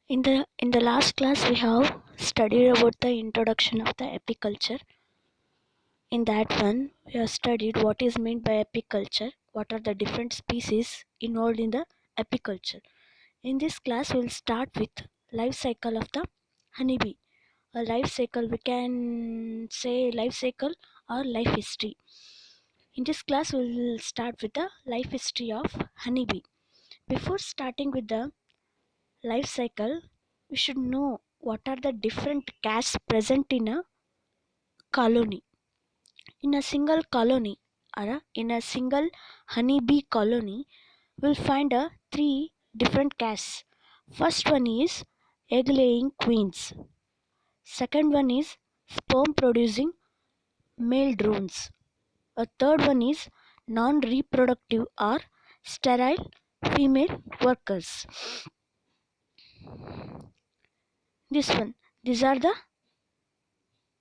In the last class we have studied about the introduction of the apiculture. In that one we have studied what is meant by apiculture, what are the different species involved in the apiculture. In this class we'll start with life cycle of the honeybee. A life cycle, we can say life cycle or life history. In this class we'll start with the life history of honeybee. Before starting with the life cycle, we should know what are the different castes present in a colony. In a single colony, or in a single honeybee colony, we'll find three different castes. First one is egg laying queens. Second one is sperm producing male drones. A third one is non reproductive or sterile female workers. This one, these are the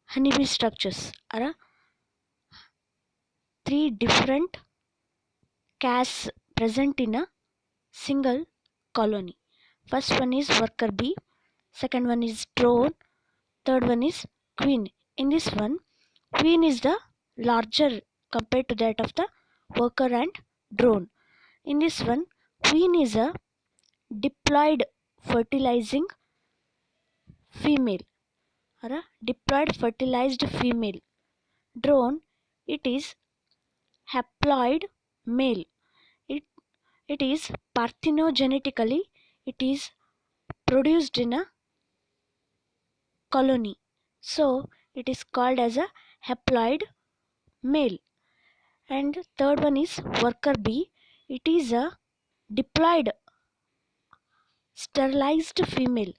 honeybee structures, are three different castes present in a single colony. First one is worker bee, second one is drone, third one is queen. In this one, queen is the larger compared to that of the worker and drone. In this one, queen is a diploid fertilizing female, or a diploid fertilized female. Drone, it is haploid male. It it is parthenogenetically, it is produced in a colony, so it is called as a haploid male. And third one is worker bee, it is a diploid sterilized female.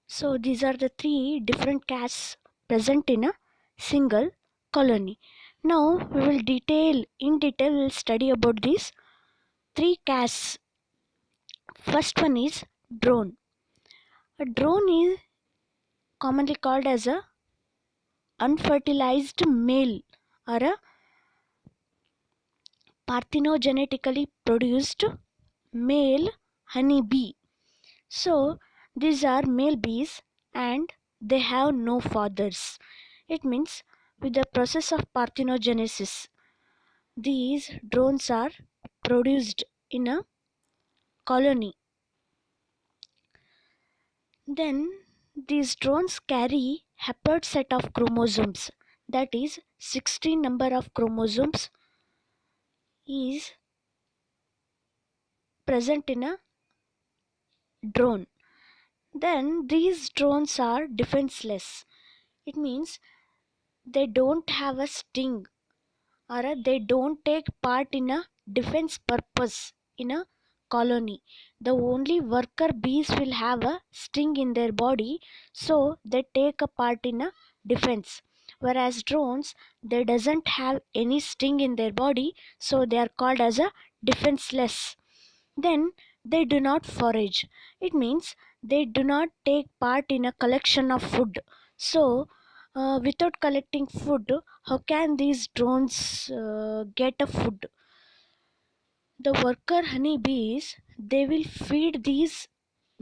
So these are the three different castes present in a single colony. Now we will in detail we will study about these three castes. First one is drone. A drone is commonly called as a unfertilized male, or a parthenogenetically produced male honey bee. So these are male bees and they have no fathers. It means with the process of parthenogenesis, these drones are produced in a colony. Then these drones carry haploid set of chromosomes, that is 16 number of chromosomes is present in a drone. Then these drones are defenseless. It means they don't have a sting, or they don't take part in a defense purpose in a colony. The only worker bees will have a sting in their body, so they take a part in a defense. Whereas drones, they doesn't have any sting in their body, so they are called as a defenseless. Then they do not forage. It means they do not take part in a collection of food. So without collecting food, how can these drones get a food? The worker honeybees, they will feed these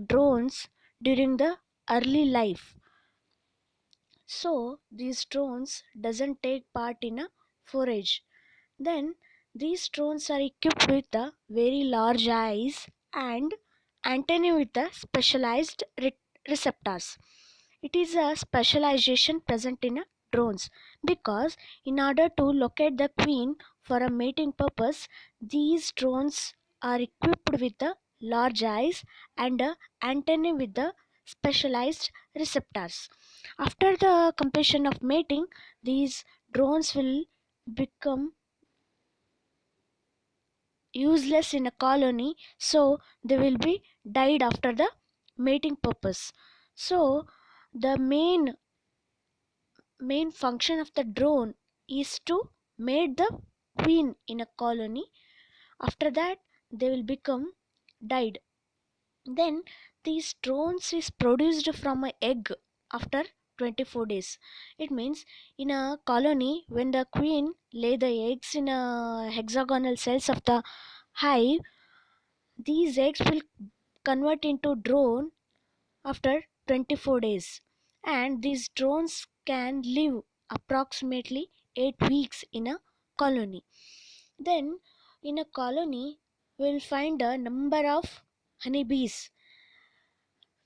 drones during the early life. So these drones doesn't take part in a forage. Then these drones are equipped with the very large eyes and antennae with the specialized receptors. It is a specialization present in a drones, because in order to locate the queen for a mating purpose, these drones are equipped with the large eyes and antennae with the specialized receptors. After the completion of mating, these drones will become useless in a colony, so they will be died after the mating purpose. So the main function of the drone is to mate the queen in a colony. After that they will become died. Then these drones is produced from an egg after 24 days. It means in a colony, when the queen lay the eggs in a hexagonal cells of the hive, these eggs will convert into drone after 24 days. And these drones can live approximately 8 weeks in a colony. Then, in a colony, we'll find a number of honeybees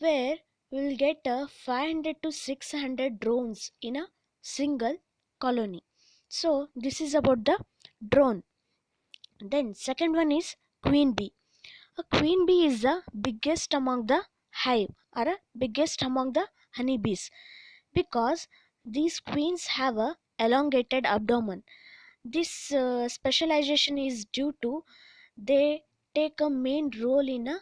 where we'll get a 500 to 600 drones in a single colony. So, this is about the drone. Then, second one is queen bee. A queen bee is the biggest among the hive or a biggest among the honeybees because these queens have a elongated abdomen. This specialization is due to they take a main role in a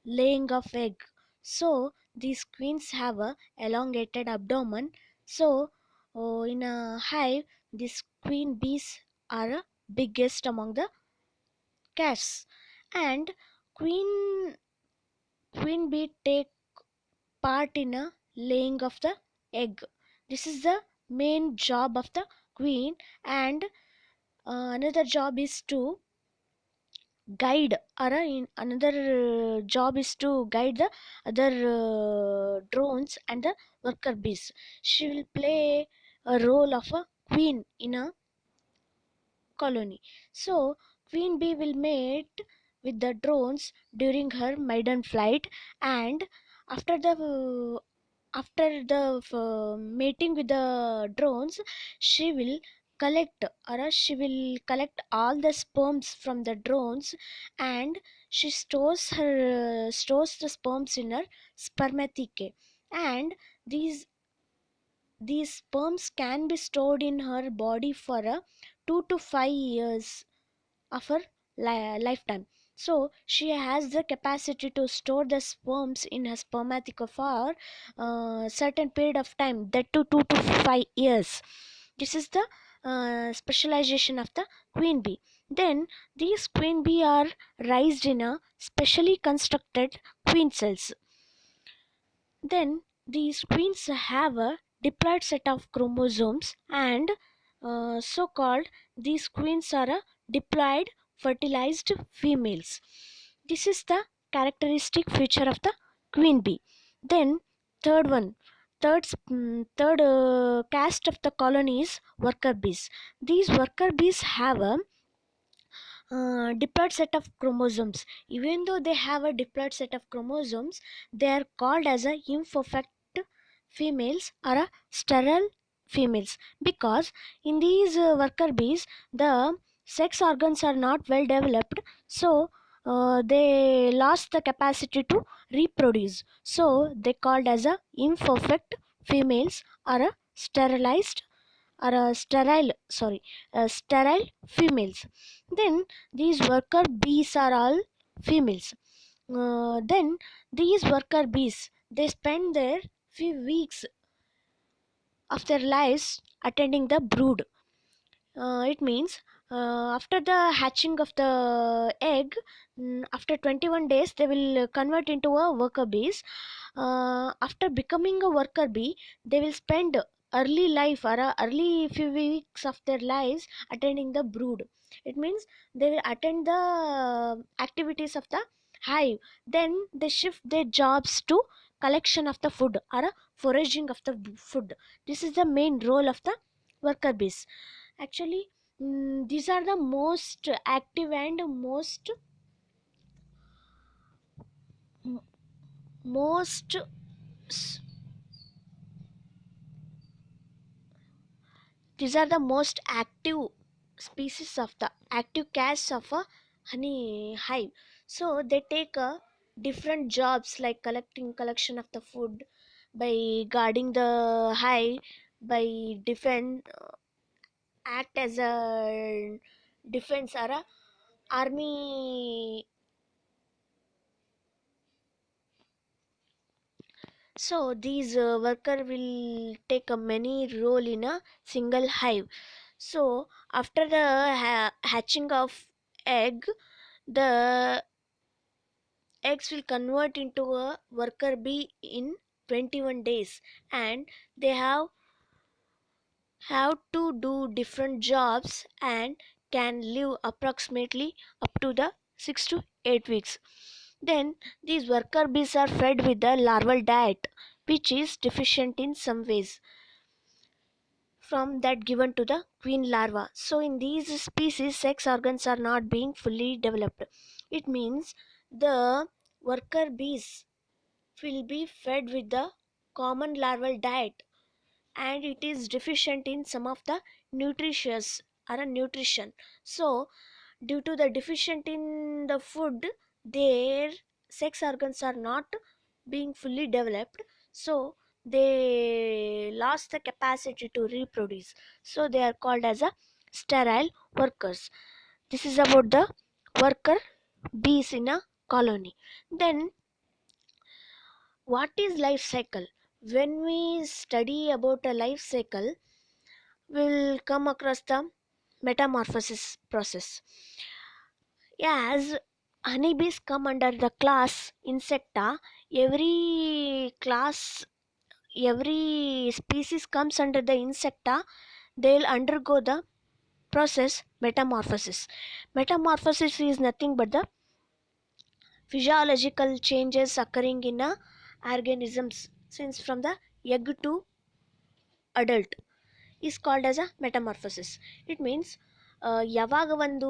laying of egg. So these queens have a elongated abdomen. So in a hive, these queen bees are biggest among the casts, and queen queen bee take part in a laying of the egg. This is the main job of the queen, and another job is to guide, or in another job is to guide the other drones and the worker bees. She will play a role of a queen in a colony. So queen bee will mate with the drones during her maiden flight, and after the mating with the drones, she will collect all the sperms from the drones, and she stores the sperms in her spermatheca, and these these sperms can be stored in her body for a 2 to 5 years of her lifetime. So she has the capacity to store the sperms in her spermatheca for a certain period of time, that to 2 to 5 years. This is the specialization of the queen bee. Then these queen bee are raised in a specially constructed queen cells. Then these queens have a diploid set of chromosomes, and so called these queens are a diploid fertilized females. This is the characteristic feature of the queen bee. Then third one, third caste of the colony is worker bees. These worker bees have a diploid set of chromosomes. Even though they have a diploid set of chromosomes, they are called as a imperfect females or a sterile females, because in these worker bees the sex organs are not well developed. So they lost the capacity to reproduce, so they called as a imperfect females or a sterilized or a sterile females. Then these worker bees are all females. Then these worker bees, they spend their few weeks of their lives attending the brood. It means after the hatching of the egg, after 21 days they will convert into a worker bees. After becoming a worker bee, they will spend early life or early few weeks of their lives attending the brood. It means they will attend the activities of the hive. Then they shift their jobs to collection of the food or foraging of the food. This is the main role of the worker bees. Actually, these are the most active and most s- these are the most active species of the active castes of a honey hive. So they take different jobs like collection of the food, by guarding the hive, by defend act as a defense or a army. So these worker will take a many role in a single hive. So after the hatching of egg, the eggs will convert into a worker bee in 21 days, and they have to do different jobs and can live approximately up to the 6 to 8 weeks. Then these worker bees are fed with the larval diet, which is deficient in some ways from that given to the queen larva. So in these species, sex organs are not being fully developed. It means the worker bees will be fed with the common larval diet, and it is deficient in some of the nutritious or a nutrition. So due to the deficient in the food, their sex organs are not being fully developed, so they lost the capacity to reproduce, so they are called as a sterile workers. This is about the worker bees in a colony. Then what is life cycle? When we study about a life cycle, we'll come across the metamorphosis process. Yeah, as honeybees come under the class insecta, every class, every species comes under the insecta, they'll undergo the process metamorphosis. Metamorphosis is nothing but the physiological changes occurring in a organisms since from the egg to adult is called as a metamorphosis. It means ಯಾವಾಗ ಒಂದು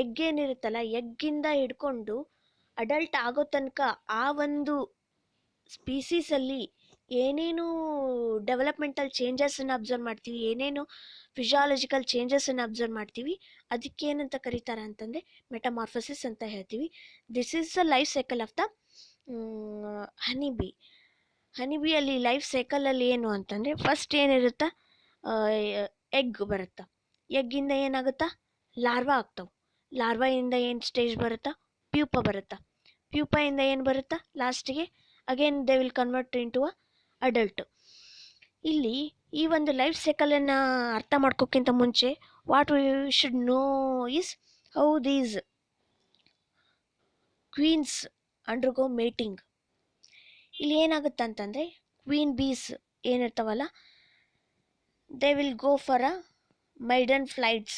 egg ಏನಿರುತ್ತಲ್ಲ, ಎಗ್ಗಿಂದ ಹಿಡ್ಕೊಂಡು adult ಆಗೋ ತನಕ ಆ ಒಂದು ಸ್ಪೀಸೀಸಲ್ಲಿ ಏನೇನು developmental ಚೇಂಜಸನ್ನು observe ಮಾಡ್ತೀವಿ, ಏನೇನು ಫಿಸಿಯಾಲಜಿಕಲ್ ಚೇಂಜಸನ್ನು ಅಬ್ಸರ್ವ್ ಮಾಡ್ತೀವಿ, ಅದಕ್ಕೆ ಏನಂತ ಕರೀತಾರೆ ಅಂತಂದರೆ ಮೆಟಮಾರ್ಫಸಿಸ್ ಅಂತ ಹೇಳ್ತೀವಿ. This is the life cycle of the honeybee. ಹನಿಬಿಯಲ್ಲಿ ಲೈಫ್ ಸೈಕಲಲ್ಲಿ ಏನು ಅಂತಂದರೆ, ಫಸ್ಟ್ ಏನಿರುತ್ತಾ, ಎಗ್ ಬರುತ್ತಾ, ಎಗ್ಗಿಂದ ಏನಾಗುತ್ತಾ ಲಾರ್ವಾ ಆಗ್ತಾವೆ, ಲಾರ್ವಾಯಿಂದ ಏನು ಸ್ಟೇಜ್ ಬರುತ್ತಾ ಪ್ಯೂಪ ಬರುತ್ತಾ, ಪ್ಯೂಪಯಿಂದ ಏನು ಬರುತ್ತಾ ಲಾಸ್ಟಿಗೆ again they will convert into a adult. ಇಲ್ಲಿ ಈ ಒಂದು ಲೈಫ್ ಸೈಕಲನ್ನು ಅರ್ಥ ಮಾಡ್ಕೋಕ್ಕಿಂತ ಮುಂಚೆ what we should know is how these queens undergo mating. ಇಲ್ಲಿ ಏನಾಗುತ್ತೆ ಅಂತಂದರೆ, ಕ್ವೀನ್ ಬೀಸ್ ಏನಿರ್ತಾವಲ್ಲ, they will go for a maiden flights.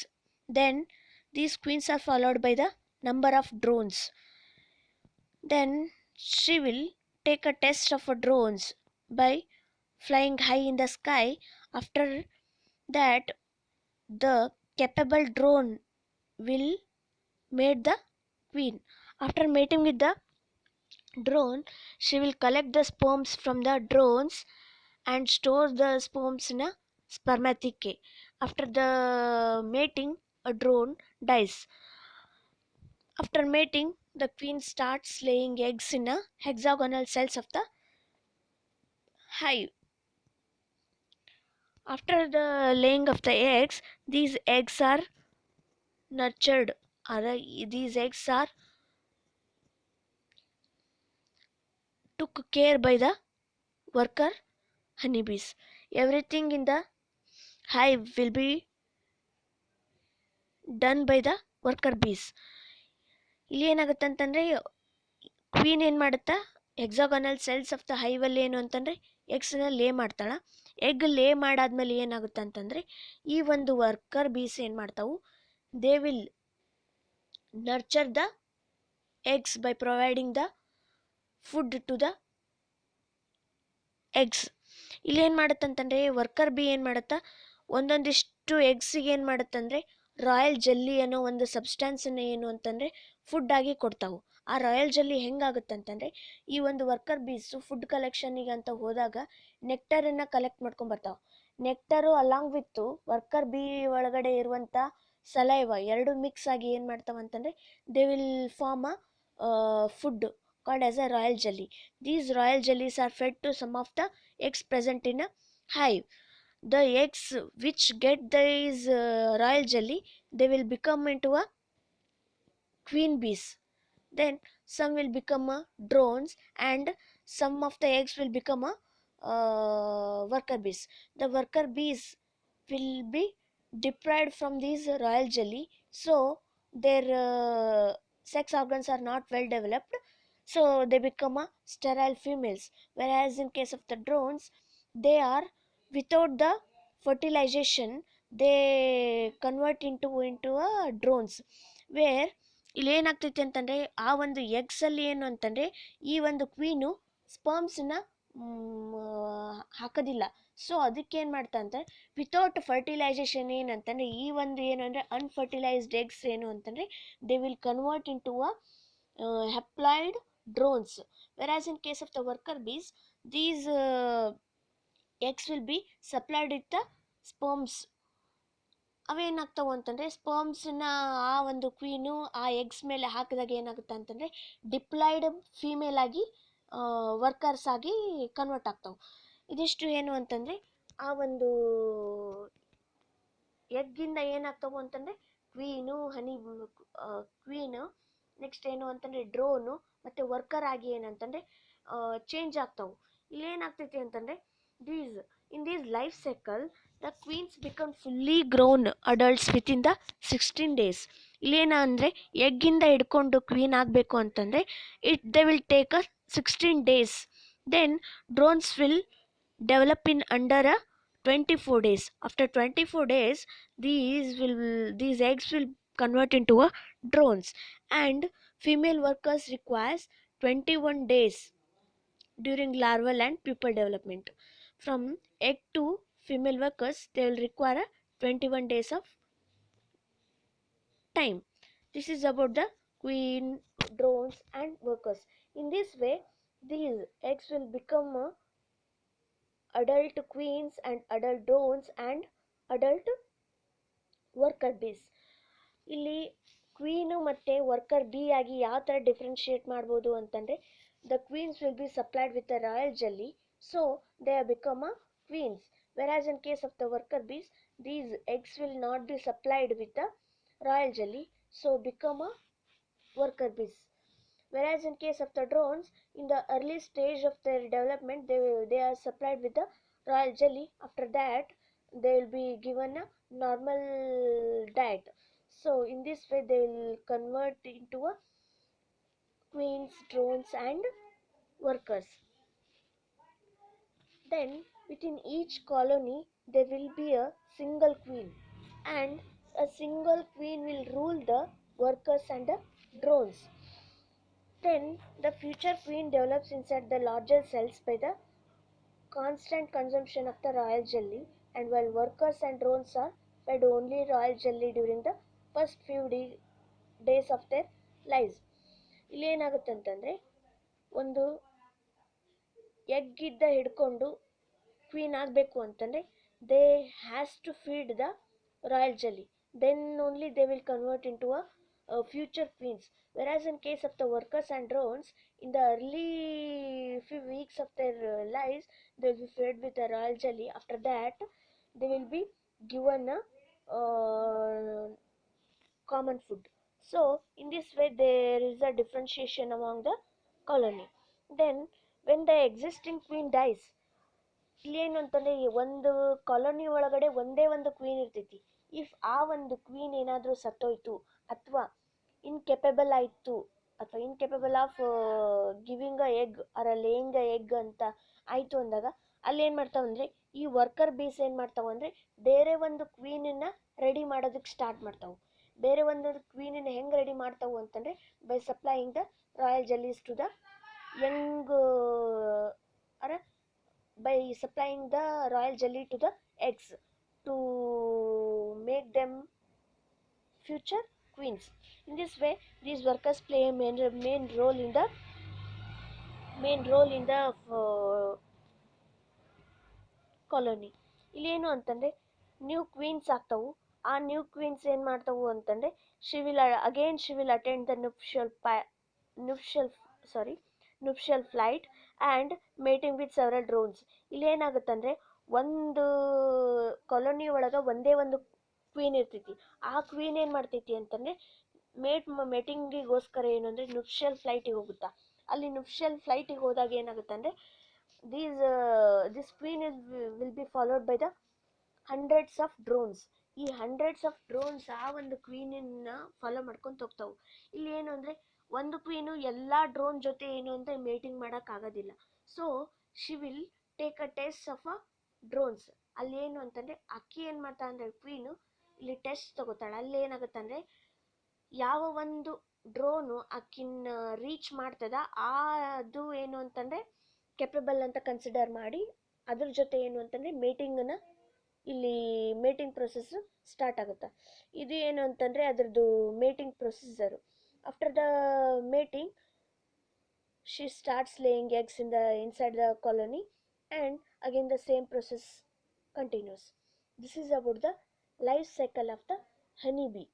Then these queens are followed by the number of drones. Then she will take a test of a drones by flying high in the sky. After that, the capable drone will mate the queen. After mating with the drone, she will collect the sperms from the drones and store the sperms in a spermatheca. After the mating, a drone dies. After mating, the queen starts laying eggs in a hexagonal cells of the hive. After the laying of the eggs, these eggs are nurtured, or these eggs are took care by the worker honeybees. Everything in the hive will be done by the worker bees. ಇಲ್ಲಿ ಏನಾಗುತ್ತೆ ಅಂತಂದರೆ, queen ಏನು ಮಾಡುತ್ತಾ, hexagonal cells of the ಹೈವಲ್ಲಿ ಏನು ಅಂತಂದರೆ ಎಗ್ಸ್ನ ಲೇ ಮಾಡ್ತಾಳೆ. ಎಗ್ ಲೇ ಮಾಡಾದ್ಮೇಲೆ ಏನಾಗುತ್ತೆ ಅಂತಂದರೆ, ಈ ಒಂದು ವರ್ಕರ್ ಬೀಸ್ ಏನು ಮಾಡ್ತಾವು, they will nurture the eggs by providing the food to the eggs. ಇಲ್ಲಿ ಏನು ಮಾಡುತ್ತಂತಂದರೆ, ವರ್ಕರ್ ಬಿ ಏನು ಮಾಡುತ್ತಾ, ಒಂದೊಂದಿಷ್ಟು ಎಗ್ಸಿಗೆ ಏನು ಮಾಡುತ್ತಂದರೆ ರಾಯಲ್ ಜೆಲ್ಲಿ ಅನ್ನೋ ಒಂದು ಸಬ್ಸ್ಟಾನ್ಸನ್ನು ಏನು ಅಂತಂದರೆ ಫುಡ್ ಆಗಿ ಕೊಡ್ತಾವು. ಆ ರಾಯಲ್ ಜೆಲ್ಲಿ ಹೆಂಗಾಗುತ್ತೆ ಅಂತಂದರೆ, ಈ ಒಂದು ವರ್ಕರ್ ಬೀಸು ಫುಡ್ ಕಲೆಕ್ಷನಿಗೆ ಅಂತ ಹೋದಾಗ ನೆಕ್ಟರನ್ನು ಕಲೆಕ್ಟ್ ಮಾಡ್ಕೊಂಬರ್ತಾವೆ. Nectar along with worker bee ಒಳಗಡೆ ಇರುವಂಥ ಸಲೈವ ಎರಡು ಮಿಕ್ಸ್ ಆಗಿ ಏನು ಮಾಡ್ತಾವೆ ಅಂತಂದರೆ, they will form a food called as a royal jelly. These royal jellies are fed to some of the eggs present in a hive. The eggs which get these royal jelly, they will become into a queen bees. Then some will become a drones, and some of the eggs will become a worker bees. The worker bees will be deprived from these royal jelly, so their sex organs are not well developed, so they become a sterile females. Whereas in case of the drones, they are without the fertilization, they convert into a drones, where ಇಲ್ಲಿ ಏನಾಗ್ತೈತಿ ಅಂತಂದರೆ ಆ ಒಂದು ಎಗ್ಸಲ್ಲಿ ಏನು ಅಂತಂದರೆ ಈ ಒಂದು queen ಸ್ಪರ್ಮ್ಸನ್ನ ಹಾಕೋದಿಲ್ಲ. ಸೊ ಅದಕ್ಕೆ ಏನು ಮಾಡ್ತಾ ಅಂತಂದರೆ ವಿತೌಟ್ ಫರ್ಟಿಲೈಸೇಷನ್ ಏನಂತಂದರೆ ಈ ಒಂದು ಏನು ಅಂದರೆ ಅನ್ಫರ್ಟಿಲೈಸ್ಡ್ ಎಗ್ಸ್ ಏನು ಅಂತಂದರೆ they will convert into a haploid drones, whereas in case of the worker bees these eggs will be supplied with the sperms. ಅವೇನಾಗ್ತಾವೆ ಅಂತಂದರೆ ಸ್ಪರ್ಮ್ಸನ್ನ ಆ ಒಂದು ಕ್ವೀನು ಆ ಎಗ್ಸ್ ಮೇಲೆ ಹಾಕಿದಾಗ ಏನಾಗುತ್ತೆ ಅಂತಂದರೆ ಡಿಪ್ಲಾಯ್ಡ್ ಫೀಮೇಲ್ ಆಗಿ ವರ್ಕರ್ಸ್ ಆಗಿ ಕನ್ವರ್ಟ್ ಆಗ್ತಾವೆ. ಇದಿಷ್ಟು ಏನು ಅಂತಂದರೆ ಆ ಒಂದು ಎಗ್ಗಿಂದ ಏನಾಗ್ತಾವೆ ಅಂತಂದರೆ ಕ್ವೀನು ನೆಕ್ಸ್ಟ್ ಏನು ಅಂತಂದರೆ ಡ್ರೋನು ಮತ್ತು ವರ್ಕರ್ ಆಗಿ ಏನಂತಂದರೆ ಚೇಂಜ್ ಆಗ್ತಾವೆ. ಇಲ್ಲೇನಾಗ್ತೈತಿ ಅಂತಂದರೆ in these life cycle the queens become fully grown adults within the 16 days. ಇಲ್ಲೇನ ಅಂದರೆ ಎಗ್ಗಿಂದ ಹಿಡ್ಕೊಂಡು ಕ್ವೀನ್ ಆಗಬೇಕು ಅಂತಂದರೆ they will take a 16 days. Then drones will develop in under a 24 days. After 24 days these eggs will convert into a drones, and female workers requires 21 days during larval and pupal development. From egg to female workers they will require 21 days of time. This is about the queen, drones and workers. In this way these eggs will become adult queens and adult drones and adult worker bees. ಇಲ್ಲಿ queen ಮತ್ತು worker bee ಆಗಿ ಯಾವ ಥರ differentiate ಮಾಡ್ಬೋದು ಅಂತಂದರೆ the queens will be supplied with a royal jelly, so they are become a queens. whereas in case of the worker bees these eggs will not be supplied with the royal jelly, so become a worker bees. Whereas in case of the drones in the early stage of their development they are supplied with the royal jelly. After that they will be given a normal diet. So in this way they will convert into a queens, drones and workers. Then within each colony there will be a single queen, and a single queen will rule the workers and the drones. Then the future queen develops inside the larger cells by the constant consumption of the royal jelly, and while workers and drones are fed only royal jelly during the first few days of their lives. ಇಲ್ಲಿ ಏನಾಗುತ್ತೆ ಅಂತಂದರೆ ಒಂದು ಎಗ್ಗಿದ್ದ ಹಿಡ್ಕೊಂಡು queen ಆಗಬೇಕು ಅಂತಂದರೆ they has to feed the royal jelly, then only they will convert into a future queens. Whereas in case of the workers and drones in the early few weeks of their lives they will be fed with a royal jelly. After that they will be given a common food. So in this way there is a differentiation among the colony. Then when the existing queen dies, ಇಲ್ಲೇನು ಅಂತಂದರೆ ಒಂದು colony ಒಳಗಡೆ ಒಂದೇ ಒಂದು queen ಇರ್ತೈತಿ. If ಆ ಒಂದು queen ಏನಾದರೂ ಸತ್ತೋಯ್ತು ಅಥವಾ ಇನ್ಕೆಪಬಲ್ ಆಯಿತು ಅಥವಾ incapable of giving a egg or laying a egg ಅಂತ ಆಯಿತು ಅಂದಾಗ ಅಲ್ಲೇನು ಮಾಡ್ತಾವಂದರೆ ಈ ವರ್ಕರ್ ಬೀಸ್ ಏನು ಮಾಡ್ತಾವಂದರೆ ಬೇರೆ ಒಂದು ಕ್ವೀನನ್ನು ರೆಡಿ ಮಾಡೋದಕ್ಕೆ ಸ್ಟಾರ್ಟ್ ಮಾಡ್ತಾವೆ. ಬೇರೆ ಒಂದು ಕ್ವೀನನ್ನು ಹೆಂಗೆ ರೆಡಿ ಮಾಡ್ತಾವು ಅಂತಂದರೆ by supplying the royal jellies to the young or by supplying the royal jelly to the eggs to make them future queens. In this way these workers play a main role in the colony. ಇಲ್ಲೇನು ಅಂತಂದರೆ new Queens ಆಗ್ತಾವು. ಆ new Queens ಏನು ಮಾಡ್ತಾವು ಅಂತಂದರೆ she will attend the nuptial flight and mating with several drones. ಇಲ್ಲೇನಾಗುತ್ತಂದರೆ ಒಂದು colony ಒಳಗೆ ಒಂದೇ ಒಂದು ಕ್ವೀನ್ ಇರ್ತೈತಿ. ಆ ಕ್ವೀನ್ ಏನು ಮಾಡ್ತೈತಿ ಅಂತಂದರೆ ಮೇಟಿಂಗಿಗೋಸ್ಕರ ಏನು ಅಂದರೆ ನುಪ್ಷಿಯಲ್ ಫ್ಲೈಟಿಗೆ ಹೋಗುತ್ತಾ. ಅಲ್ಲಿ ನುಪ್ಷಿಯಲ್ ಫ್ಲೈಟಿಗೆ ಹೋದಾಗ ಏನಾಗುತ್ತೆ ಅಂದರೆ this queen will be followed by the hundreds of drones. ಈ ಹಂಡ್ರೆಡ್ಸ್ ಆಫ್ ಡ್ರೋನ್ಸ್ ಆ ಒಂದು ಕ್ವೀನನ್ನು ಫಾಲೋ ಮಾಡ್ಕೊಂಡು ಹೋಗ್ತಾವೆ. ಇಲ್ಲಿ ಏನು ಅಂದರೆ ಒಂದು ಕ್ವೀನು ಎಲ್ಲ ಡ್ರೋನ್ ಜೊತೆ ಏನು ಅಂತ ಮೇಟಿಂಗ್ ಮಾಡೋಕ್ಕಾಗೋದಿಲ್ಲ. So she will take a test of a drones. ಅಲ್ಲಿ ಏನು ಅಂತಂದರೆ ಅಕ್ಕಿ ಏನು ಮಾಡ್ತಾ ಅಂದರೆ ಕ್ವೀನು ಇಲ್ಲಿ ಟೆಸ್ಟ್ ತಗೋತಾಳೆ. ಅಲ್ಲಿ ಏನಾಗುತ್ತೆ ಅಂದರೆ ಯಾವ ಒಂದು ಡ್ರೋನು ಅಕ್ಕಿನ ರೀಚ್ ಮಾಡ್ತದ ಅದು ಏನು ಅಂತಂದರೆ ಕೆಪಬಲ್ ಅಂತ ಕನ್ಸಿಡರ್ ಮಾಡಿ ಅದ್ರ ಜೊತೆ ಏನು ಅಂತಂದರೆ ಮೇಟಿಂಗನ್ನು ಇಲ್ಲಿ ಮೇಟಿಂಗ್ ಪ್ರೊಸೆಸ್ ಸ್ಟಾರ್ಟ್ ಆಗುತ್ತೆ. ಇದು ಏನು ಅಂತಂದರೆ ಅದರದ್ದು mating procedure. After the mating she starts laying eggs inside the colony, and again the same process continues. This is about the life cycle of the honeybee.